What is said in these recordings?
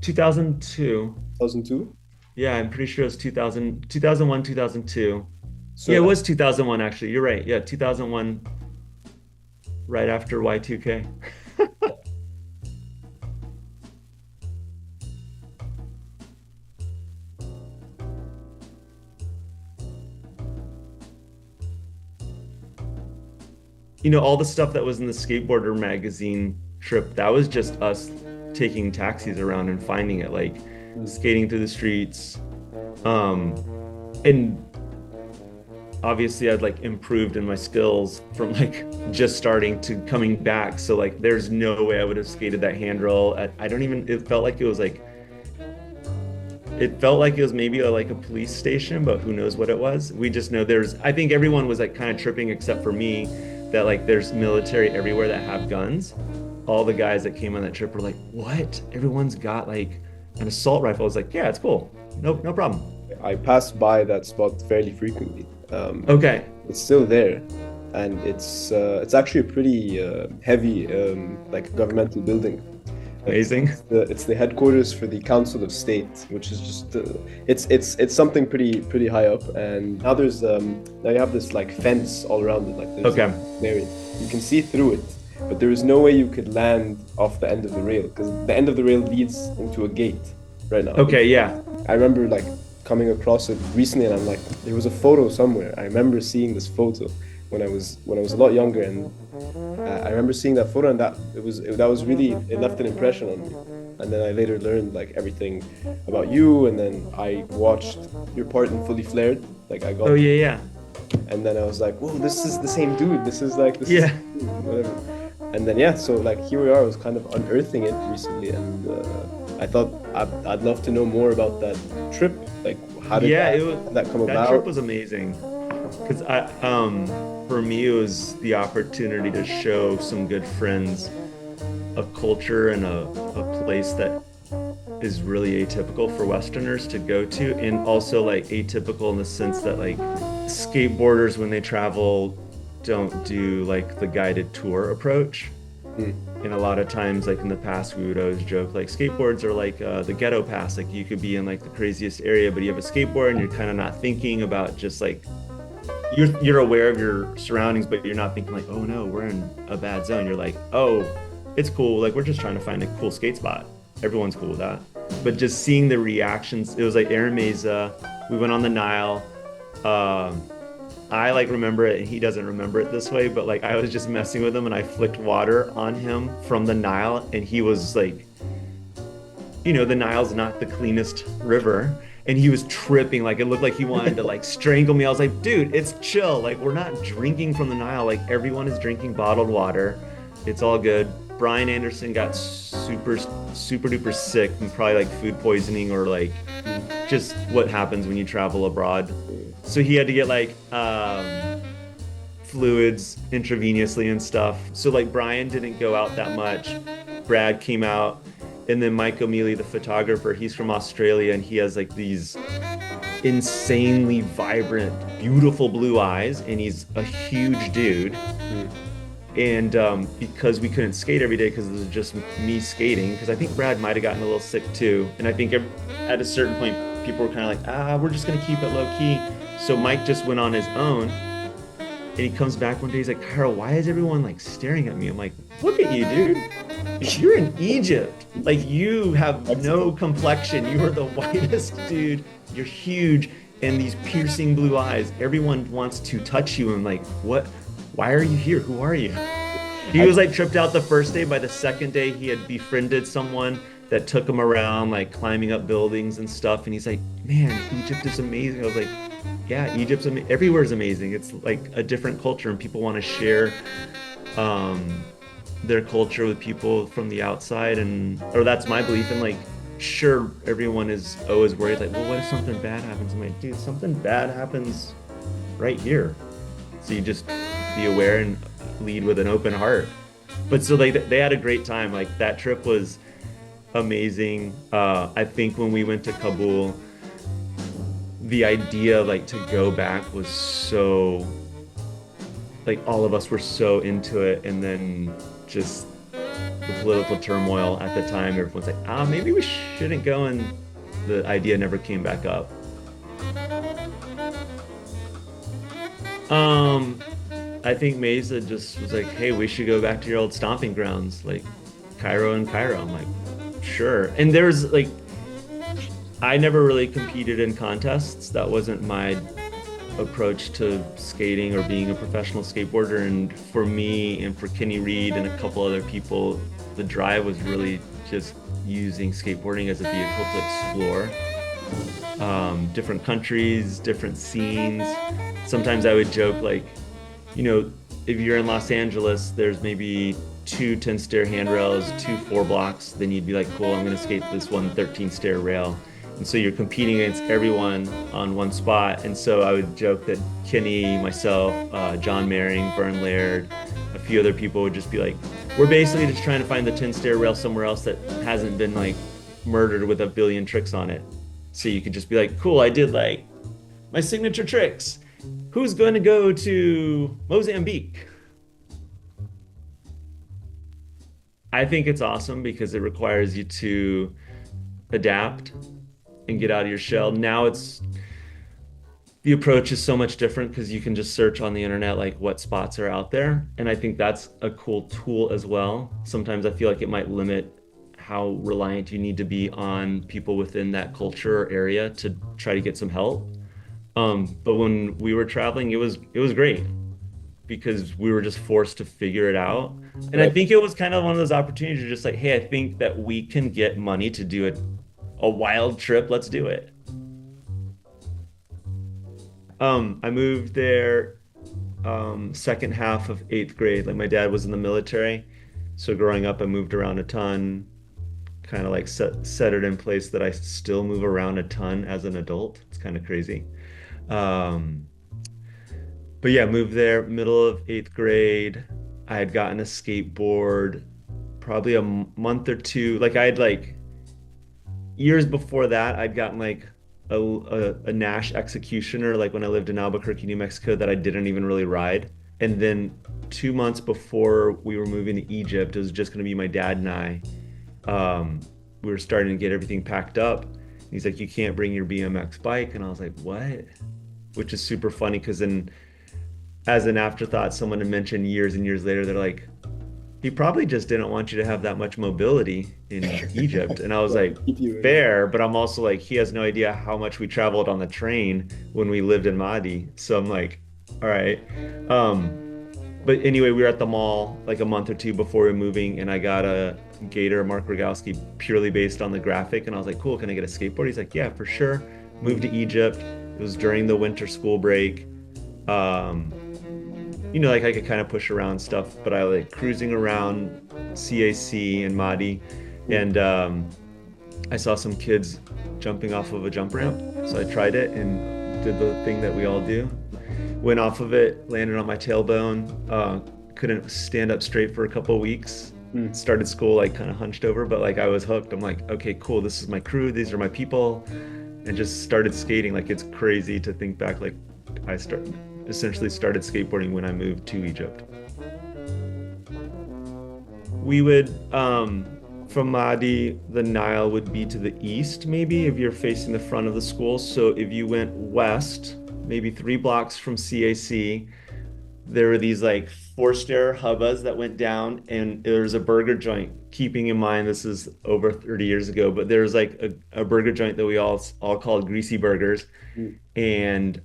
2002. 2002? Yeah, I'm pretty sure it was 2000, 2001, 2002. Yeah, it So was 2001 actually. You're right. Yeah, 2001, right after Y2K. All the stuff that was in the skateboarder magazine trip, that was just us taking taxis around and finding it, like mm, skating through the streets. Um, and obviously I'd like improved in my skills from like just starting to coming back. So like there's no way I would have skated that handrail at, I don't even, it felt like it was maybe like a police station, but who knows what it was. We just know I think everyone was like kind of tripping except for me, that like there's military everywhere that have guns. All the guys that came on that trip were like, what? Everyone's got like an assault rifle. I was like, yeah, it's cool. No problem. I pass by that spot fairly frequently. Okay. It's still there, and it's actually a pretty heavy like governmental building. Amazing. It's the headquarters for the Council of State, which is just it's something pretty high up. And now now you have this like fence all around it, like there's Okay. an area you can see through it, but there is no way you could land off the end of the rail because the end of the rail leads into a gate right now. Okay. Yeah. I remember like coming across it recently, and I'm like, there was a photo somewhere. I remember seeing this photo when I was a lot younger, and I remember seeing that photo, and that was really, it left an impression on me. And then I later learned like everything about you, and then I watched your part in Fully Flared. Like I Oh got, yeah. Yeah. and then I was like, whoa, this is the same dude. This is Yeah. whatever. And then yeah, so like here we are. I was kind of unearthing it recently, and I thought I'd love to know more about that trip. Like how did Yeah. that, It was, how did that come that trip about? was amazing. Because for me, it was the opportunity to show some good friends a culture and a place that is really atypical for Westerners to go to, and also like atypical in the sense that like skateboarders when they travel don't do like the guided tour approach. Mm, And a lot of times, like in the past, we would always joke like skateboards are like the ghetto pass. Like you could be in like the craziest area, but you have a skateboard and you're kind of not thinking about just like you're aware of your surroundings, but you're not thinking like, oh no, we're in a bad zone. You're like, oh, it's cool. Like we're just trying to find a cool skate spot. Everyone's cool with that. But just seeing the reactions, it was like Aaron Meza. We went on the Nile. Um, I like remember it, and he doesn't remember it this way. But like I was just messing with him, and I flicked water on him from the Nile, and he was like, the Nile's not the cleanest river. And he was tripping, like it looked like he wanted to like strangle me. I was like, dude, it's chill. Like we're not drinking from the Nile. Like everyone is drinking bottled water. It's all good. Brian Anderson got super duper sick and probably like food poisoning or like just what happens when you travel abroad. So he had to get like fluids intravenously and stuff. So like Brian didn't go out that much. Brad came out, and then Mike O'Meally, the photographer, he's from Australia, and he has like these insanely vibrant, beautiful blue eyes, and he's a huge dude. mm. And because we couldn't skate every day because it was just me skating, because I think Brad might have gotten a little sick too. And I think at a certain point, people were kind of like, we're just going to keep it low key. So Mike just went on his own, and he comes back one day, he's like, Cairo, why is everyone like staring at me? I'm like, look at you, dude. You're in Egypt. Like you have no Mexico. complexion. You are the whitest dude. You're huge. And these piercing blue eyes. Everyone wants to touch you. And like, what? Why are you here? Who are you? He I, was like tripped out the first day. By the second day, he had befriended someone that took him around, like climbing up buildings and stuff. And he's like, man, Egypt is amazing. I was like, yeah, everywhere is amazing. It's like a different culture, and people want to share um, their culture with people from the outside, and or that's my belief. And like, sure, everyone is always worried, like, well, what if something bad happens? I'm like, dude, something bad happens right here. So you just be aware and lead with an open heart. But so they had a great time. Like that trip was amazing. I think when we went to Kabul, the idea like to go back was so like all of us were so into it, and then just the political turmoil at the time, everyone's like, maybe we shouldn't go, and the idea never came back up. I think Meza just was like, hey, we should go back to your old stomping grounds, like Cairo and Cairo. I'm like, sure. And there's like, I never really competed in contests. That wasn't my approach to skating or being a professional skateboarder. And for me and for Kenny Reed and a couple other people, the drive was really just using skateboarding as a vehicle to explore different countries, different scenes. Sometimes I would joke like, you know, if you're in Los Angeles, there's maybe two 10-stair handrails, two 4-blocks, then you'd be like, cool, I'm gonna skate this one 13-stair rail. And so you're competing against everyone on one spot. And so I would joke that Kenny, myself, John Maring, Vern Laird, a few other people would just be like, we're basically just trying to find the 10-stair rail somewhere else that hasn't been like murdered with a billion tricks on it. So you could just be like, cool, I did like my signature tricks. Who's going to go to Mozambique? I think it's awesome because it requires you to adapt and get out of your shell. Now the approach is so much different because you can just search on the internet like what spots are out there. And I think that's a cool tool as well. Sometimes I feel like it might limit how reliant you need to be on people within that culture or area to try to get some help. But when we were traveling, it was great because we were just forced to figure it out. And I think it was kind of one of those opportunities to just like, hey, I think that we can get money to do a wild trip. Let's do it. I moved there second half of 8th grade. Like my dad was in the military. So growing up, I moved around a ton, kind of like set it in place that I still move around a ton as an adult. It's kind of crazy. But yeah, moved there middle of 8th grade. I had gotten a skateboard probably a month or two. Like I had like years before that, I'd gotten like a Nash Executioner, like when I lived in Albuquerque, New Mexico, that I didn't even really ride. And then 2 months before we were moving to Egypt, it was just going to be my dad and I. We were starting to get everything packed up. He's like, you can't bring your BMX bike. And I was like, what? Which is super funny because then as an afterthought, someone had mentioned years and years later, they're like, he probably just didn't want you to have that much mobility in Egypt. And I was like, fair, but I'm also like, he has no idea how much we traveled on the train when we lived in Mahdi. So I'm like, all right. But anyway, we were at the mall like a month or two before we were moving, and I got a Gator Mark Rogowski purely based on the graphic. And I was like, cool, can I get a skateboard? He's like, yeah, for sure. Moved to Egypt. It was during the winter school break. You know, like I could kind of push around stuff, but I like cruising around CAC and Mahdi, and I saw some kids jumping off of a jump ramp. So I tried it and did the thing that we all do. Went off of it, landed on my tailbone, couldn't stand up straight for a couple of weeks. Started school like kind of hunched over, but like I was hooked. I'm like, okay, cool, this is my crew, these are my people, and just started skating. Like it's crazy to think back, like I essentially started skateboarding when I moved to Egypt. We would, from Mahdi, the Nile would be to the east, maybe, if you're facing the front of the school. So if you went west, maybe 3 blocks from CAC, there were these like 4-stair hubbas that went down, and there was a burger joint. Keeping in mind, this is over 30 years ago, but there was like a burger joint that we all called Greasy Burgers. And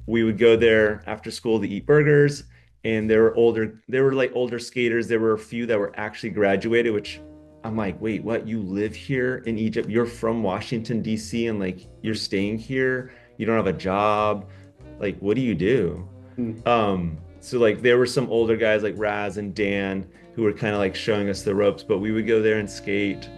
we would go there after school to eat burgers, and there were like older skaters. There were a few that were actually graduated, which I'm like, wait, what? You live here in Egypt? You're from Washington, D.C., and like you're staying here? You don't have a job? Like, what do you do? So like there were some older guys like Raz and Dan who were kind of like showing us the ropes, but we would go there and skate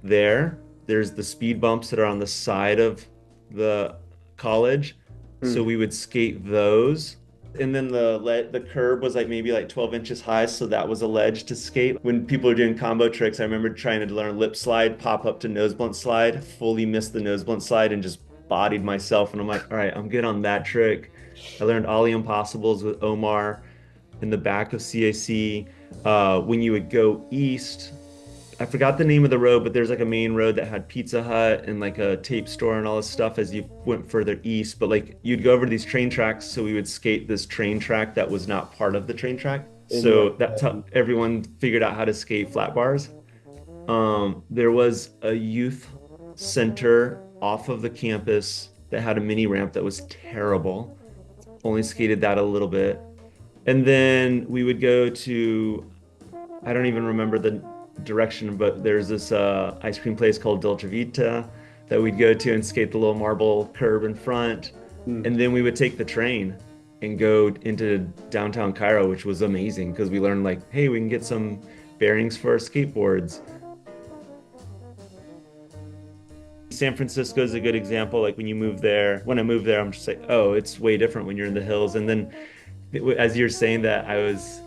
there. There's the speed bumps that are on the side of the college. So we would skate those. And then the curb was like maybe like 12 inches high. So that was a ledge to skate. When people were doing combo tricks, I remember trying to learn lip slide, pop up to nose blunt slide, fully missed the nose blunt slide and just bodied myself. And I'm like, all right, I'm good on that trick. I learned Ollie Impossibles with Omar in the back of CAC. when you would go east, I forgot the name of the road, but there's like a main road that had Pizza Hut and like a tape store and all this stuff as you went further east. But like you'd go over to these train tracks, so we would skate this train track that was not part of the train track. So that's how everyone figured out how to skate flat bars. There was a youth center off of the campus that had a mini ramp that was terrible. Only skated that a little bit. And then we would go to, I don't even remember the direction, but there's this ice cream place called Dolce Vita that we'd go to and skate the little marble curb in front. And then we would take the train and go into downtown Cairo, which was amazing because we learned like, hey, we can get some bearings for our skateboards. San Francisco is a good example. Like when you move there, when I moved there, I'm just like, oh, it's way different when you're in the hills. And then as you're saying that, I was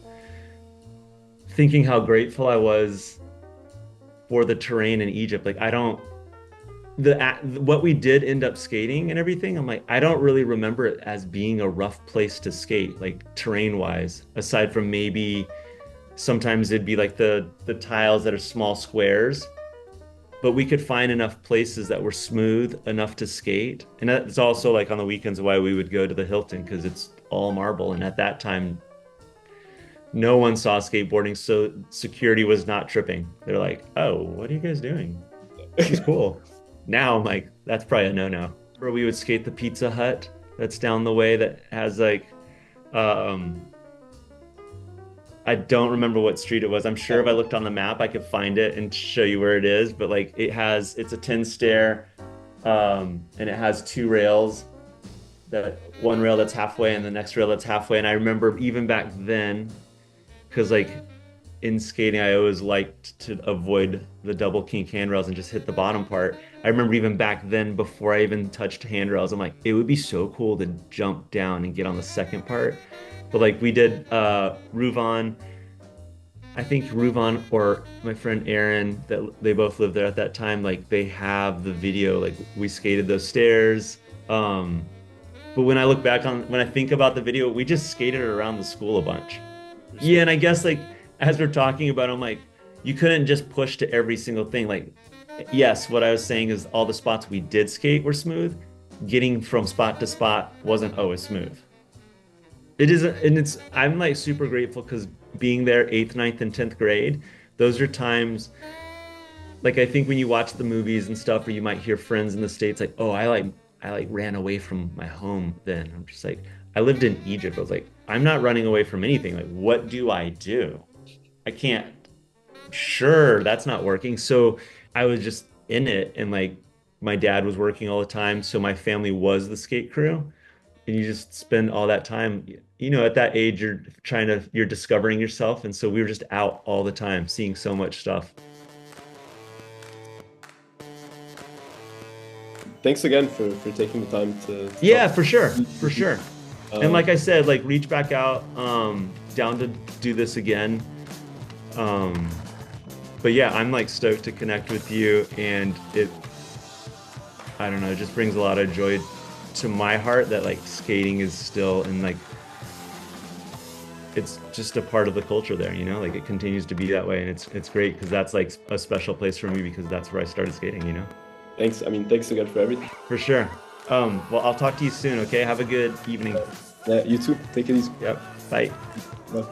thinking how grateful I was for the terrain in Egypt. Like what we did end up skating and everything, I'm like, I don't really remember it as being a rough place to skate, like terrain wise, aside from maybe sometimes it'd be like the tiles that are small squares, but we could find enough places that were smooth enough to skate. And that's also like on the weekends why we would go to the Hilton, because it's all marble. And at that time, no one saw skateboarding, so security was not tripping. They're like, oh, what are you guys doing? This is cool. Now I'm like, that's probably a no-no. Or we would skate the Pizza Hut that's down the way that has like, I don't remember what street it was. I'm sure if I looked on the map, I could find it and show you where it is. But like it's a 10 stair, and it has two rails, that one rail that's halfway and the next rail that's halfway. And I remember even back then, because like in skating, I always liked to avoid the double kink handrails and just hit the bottom part. I remember even back then, before I even touched handrails, I'm like, it would be so cool to jump down and get on the second part. But like we did Ruvan, I think Ruvan or my friend Aaron, that they both lived there at that time, like they have the video, like we skated those stairs. But when I look back when I think about the video, we just skated around the school a bunch. Yeah, and I guess like as we're talking about, I'm like, you couldn't just push to every single thing. Like, yes, what I was saying is all the spots we did skate were smooth. Getting from spot to spot wasn't always smooth. It isn't, and I'm like super grateful because being there 8th, 9th, and 10th grade, those are times, like I think when you watch the movies and stuff, or you might hear friends in the States like, oh, I ran away from my home then. I'm just like, I lived in Egypt. I was like, I'm not running away from anything. Like, what do? I can't, sure, that's not working. So I was just in it, and like my dad was working all the time. So my family was the skate crew. And you just spend all that time, at that age, you're discovering yourself. And so we were just out all the time, seeing so much stuff. Thanks again for taking the time to yeah, for sure. And like I said, like reach back out, down to do this again. But yeah, I'm like stoked to connect with you, and I don't know, it just brings a lot of joy to my heart that like skating is still, and like it's just a part of the culture there, like it continues to be that way. And it's great because that's like a special place for me, because that's where I started skating. Thanks again for everything. For sure. Well, I'll talk to you soon. Okay, have a good evening. Yeah, you too, take it easy. Yep, bye. Bye.